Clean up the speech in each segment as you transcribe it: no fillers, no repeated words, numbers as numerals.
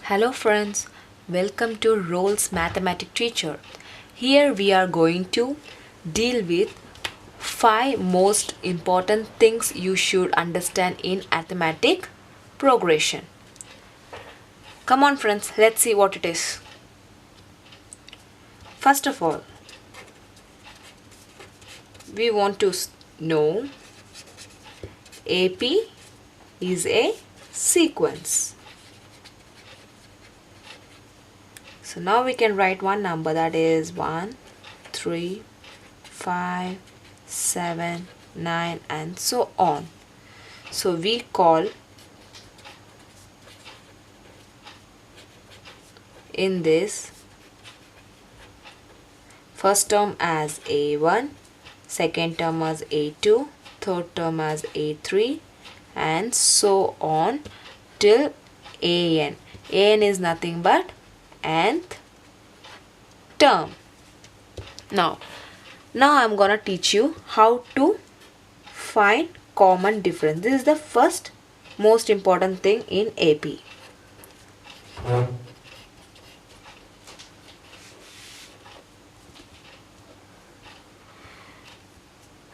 Hello friends, welcome to Role's Mathematics Teacher. Here we are going to deal with 5 most important things you should understand in arithmetic progression. Come on friends, let's see what it is. First of all, we want to know AP is a sequence. So now we can write one number, that is 1, 3, 5, 7, 9 and so on. So we call in this first term as A1, second term as A2, third term as A3 and so on till AN. AN is nothing but nth term. Now I'm gonna teach you how to find common difference. This is the first most important thing in AP.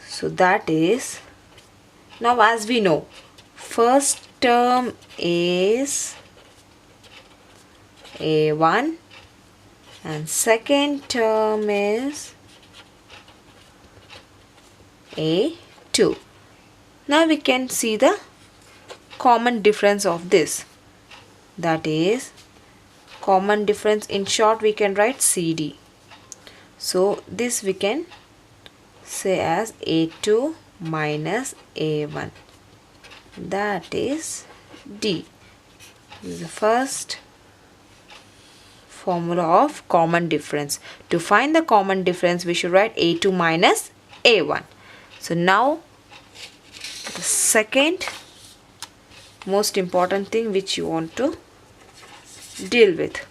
So that is, now as we know, first term is A1 and second term is A2. Now we can see the common difference of this. That is, common difference in short we can write CD. So this we can say as A2 minus A1. That is D. This is the first formula of common difference. To find the common difference we should write A2 minus A1. So now the second most important thing which you want to deal with.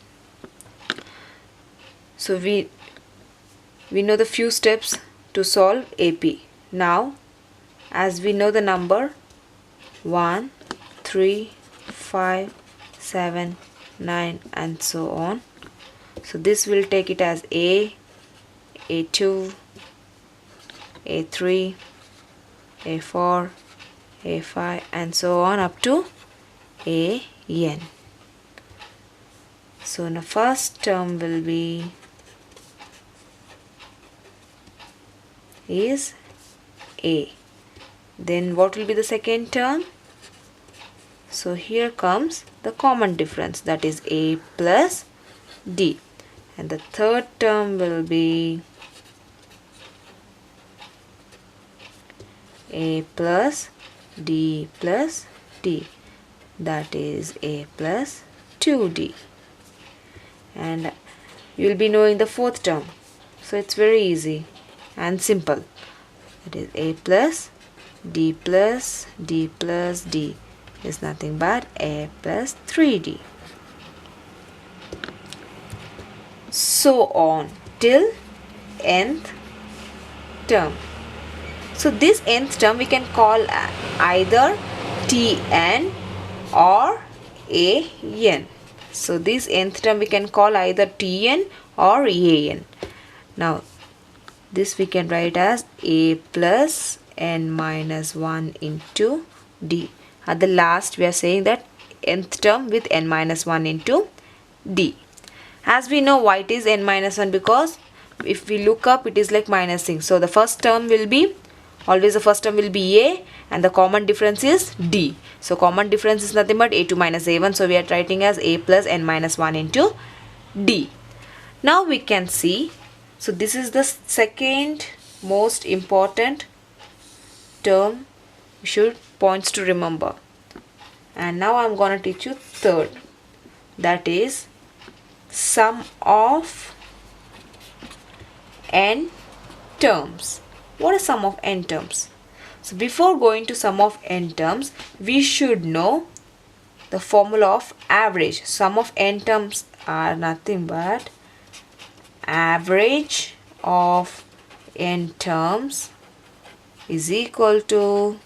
So we know the few steps to solve AP. Now as we know the number 1, 3, 5, 7, 9 and so on. So this will take it as A, A2, A3, A4, A5 and so on up to AN. So the first term will be is A. Then what will be the second term? So here comes the common difference, that is A plus D. And the third term will be A plus D plus D. That is A plus 2D. And you will be knowing the fourth term. So it's very easy and simple. That is A plus D plus D plus D is nothing but A plus 3D. So on till nth term. So this nth term we can call either Tn or An. So this nth term we can call either Tn or An. Now this we can write as A plus n minus 1 into D. At the last we are saying that nth term with n minus 1 into D. As we know why it is n minus 1, because if we look up it is like minusing. So the first term will be, always the first term will be A and the common difference is D. So common difference is nothing but A2 minus A1. So we are writing as A plus n minus 1 into D. Now we can see, so this is the second most important term you should points to remember. And now I'm going to teach you third, that is sum of n terms. What is sum of n terms? So before going to sum of n terms, we should know the formula of average. Sum of n terms are nothing but average of n terms is equal to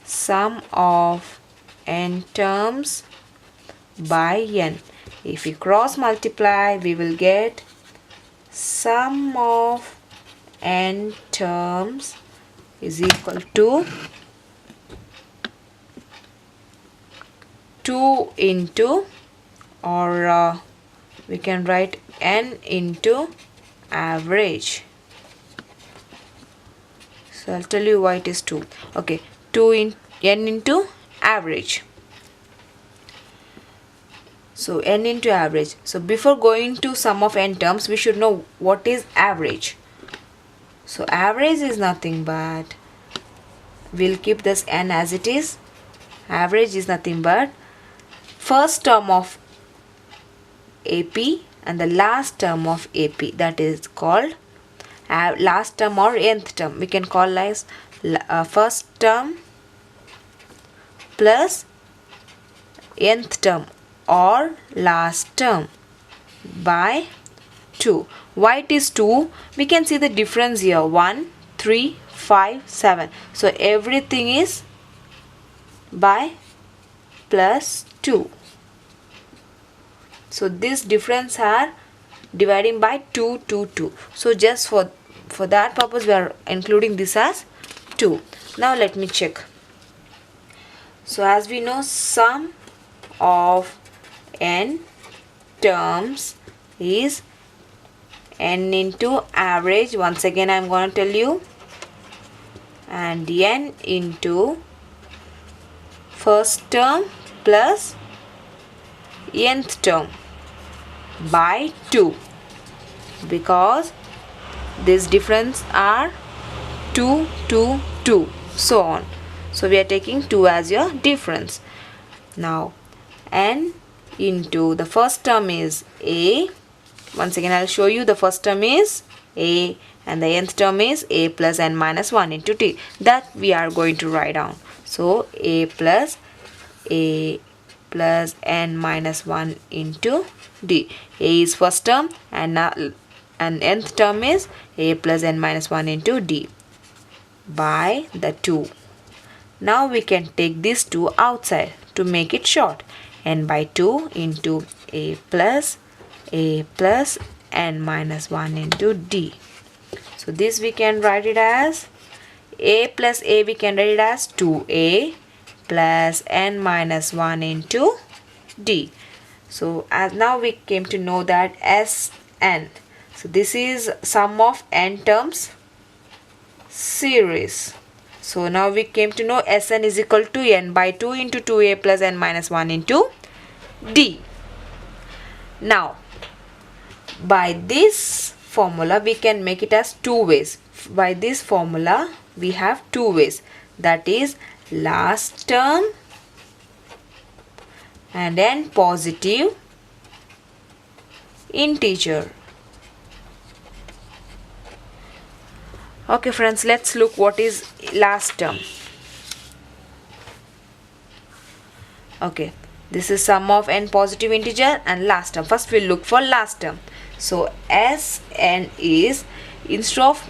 sum of n terms by n. If we cross multiply, we will get sum of n terms is equal to 2 into, or we can write n into average. So I'll tell you why it is 2. Okay, 2 in n into average. So n into average. So before going to sum of n terms, we should know what is average. So average is nothing but, we'll keep this n as it is. Average is nothing but first term of AP and the last term of AP, that is called last term or nth term. We can call as first term plus nth term or last term by 2. Why it is 2? We can see the difference here, 1, 3, 5, 7. So everything is by plus 2. So this difference are dividing by 2, 2, 2. So just for that purpose we are including this as 2. Now let me check. So as we know, sum of n terms is n into average. Once again I am going to tell you, and n into first term plus nth term by 2, because this difference are 2, 2, 2, so on. So we are taking 2 as your difference. Now n into the first term is a. Once again I'll show you, the first term is a and the nth term is a plus n minus 1 into t. That we are going to write down. So a plus n minus 1 into d. A is first term and nth term is a plus n minus 1 into d by the 2. Now we can take this 2 outside to make it short. N by 2 into a plus n minus 1 into d. So this we can write it as a plus a, we can write it as 2a plus n minus 1 into d. So as now we came to know that Sn. So this is sum of n terms series. So now we came to know Sn is equal to n by 2 into 2a plus n minus 1 into d. Now by this formula we can make it as 2 ways. By this formula we have 2 ways, that is last term and n positive integer. Okay friends, let's look what is last term. Okay, this is sum of n positive integer and last term. First we'll look for last term. So Sn is, instead of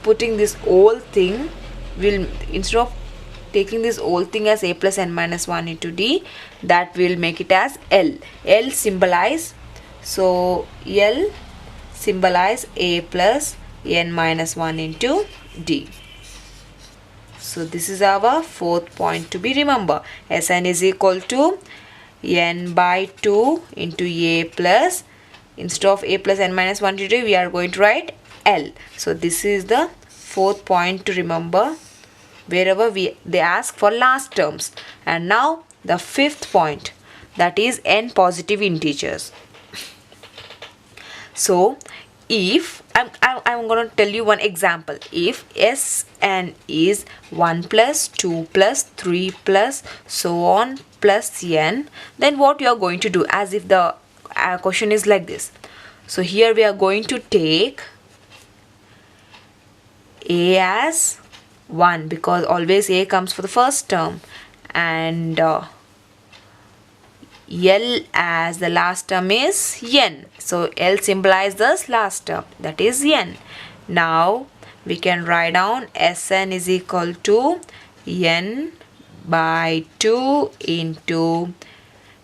putting this whole thing, instead of taking this whole thing as a plus n minus 1 into d, that will make it as L. L symbolize, so L symbolize a plus n minus 1 into d. So this is our fourth point to be remember. Sn is equal to n by 2 into a plus, instead of a plus n minus 1 into d, we are going to write L. So this is the fourth point to remember wherever they ask for last terms. And now the fifth point, that is n positive integers. So if I'm going to tell you one example. If Sn is 1 plus 2 plus 3 plus so on plus n, then what you are going to do, as if the question is like this. So here we are going to take a as 1, because always a comes for the first term, and L as the last term is n. So L symbolizes the last term, that is n. Now we can write down Sn is equal to n by 2 into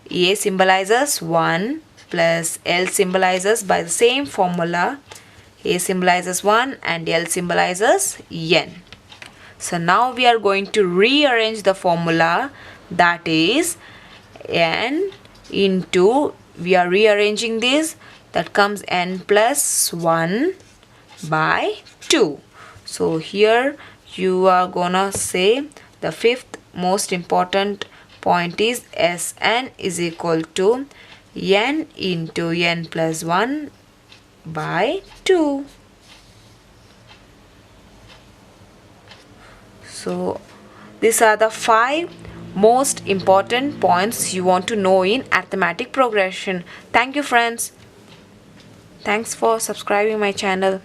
a symbolizes 1 plus L symbolizes by the same formula. A symbolizes 1 and L symbolizes n. So now we are going to rearrange the formula, that is n into, we are rearranging this, that comes n plus 1 by 2. So here you are gonna say the fifth most important point is Sn is equal to n into n plus 1 by 2. So these are the 5 most important points you want to know in arithmetic progression. Thank you friends. Thanks for subscribing my channel.